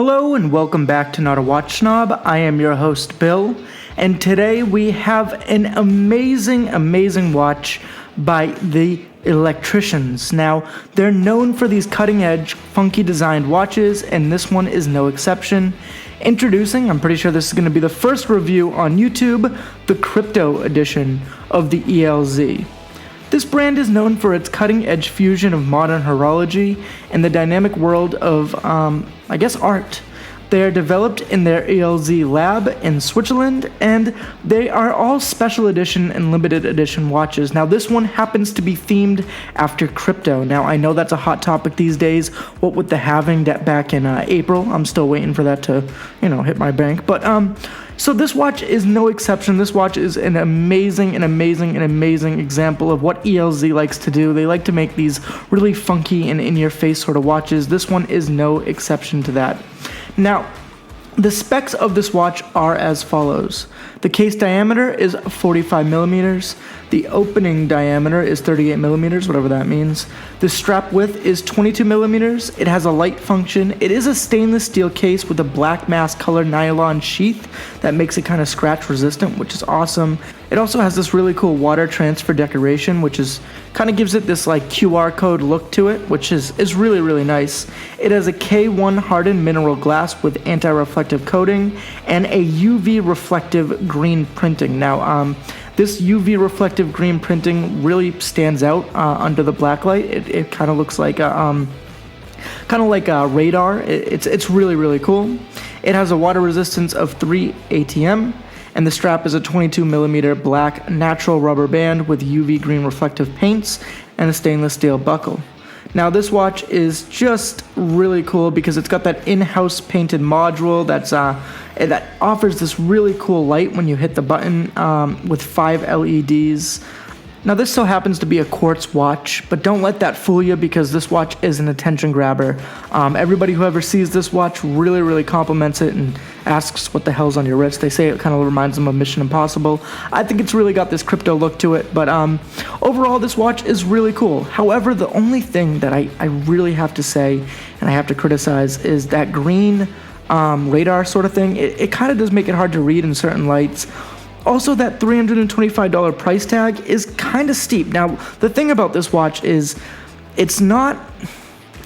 Hello and welcome back to Not a Watch Snob. I am your host Bill, and today we have an amazing watch by the Electricianz. Now, they're known for these cutting-edge, funky designed watches, and this one is no exception. Introducing, I'm pretty sure this is going to be the first review on YouTube, the Crypto edition of the ELZ. This brand is known for its cutting-edge fusion of modern horology and the dynamic world of, art. They are developed in their ELZ lab in Switzerland, and they are all special edition and limited edition watches. Now, this one happens to be themed after crypto. Now, I know that's a hot topic these days, what with the halving back in April. I'm still waiting for that to, hit my bank. But, so this watch is no exception. This watch is an amazing example of what ELZ likes to do. They like to make these really funky and in-your-face sort of watches. This one is no exception to that. Now, the specs of this watch are as follows. The case diameter is 45 millimeters. The opening diameter is 38 millimeters, whatever that means. The strap width is 22 millimeters. It has a light function. It is a stainless steel case with a black mass color nylon sheath that makes it kind of scratch resistant, which is awesome. It also has this really cool water transfer decoration, which is kind of gives it this like QR code look to it, which is really nice. It has a K1 hardened mineral glass with anti-reflective coating and a UV reflective green printing. Now, this UV reflective green printing really stands out under the black light. It kind of looks like a radar. It's really cool. It has a water resistance of 3 ATM. And the strap is a 22 millimeter black natural rubber band with UV green reflective paints and a stainless steel buckle. Now, this watch is just really cool because it's got that in-house painted module that offers this really cool light when you hit the button with 5 LEDs. Now, this so happens to be a quartz watch, but don't let that fool you because this watch is an attention grabber. Everybody who ever sees this watch really compliments it and asks what the hell's on your wrist. They say it kind of reminds them of Mission Impossible. I think it's really got this crypto look to it, but overall this watch is really cool. However, the only thing that I really have to say and I have to criticize is that green radar sort of thing. It kind of does make it hard to read in certain lights. Also, that $325 price tag is kind of steep. Now, the thing about this watch is it's not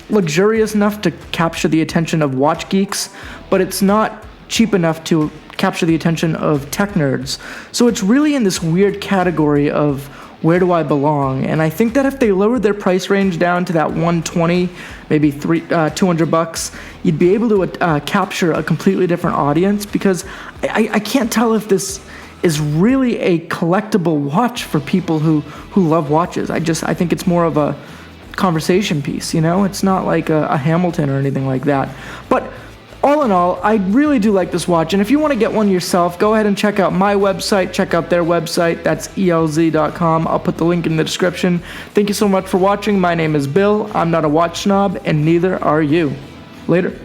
luxurious enough to capture the attention of watch geeks, but it's not cheap enough to capture the attention of tech nerds. So it's really in this weird category of where do I belong? And I think that if they lowered their price range down to that $120, maybe $200, you'd be able to capture a completely different audience because I can't tell if this is really a collectible watch for people who love watches. I think it's more of a conversation piece, It's not like a Hamilton or anything like that. But all in all, I really do like this watch, and if you want to get one yourself, go ahead and check out my website, check out their website, that's elz.com. I'll put the link in the description. Thank you so much for watching. My name is Bill. I'm not a watch snob, and neither are you. Later.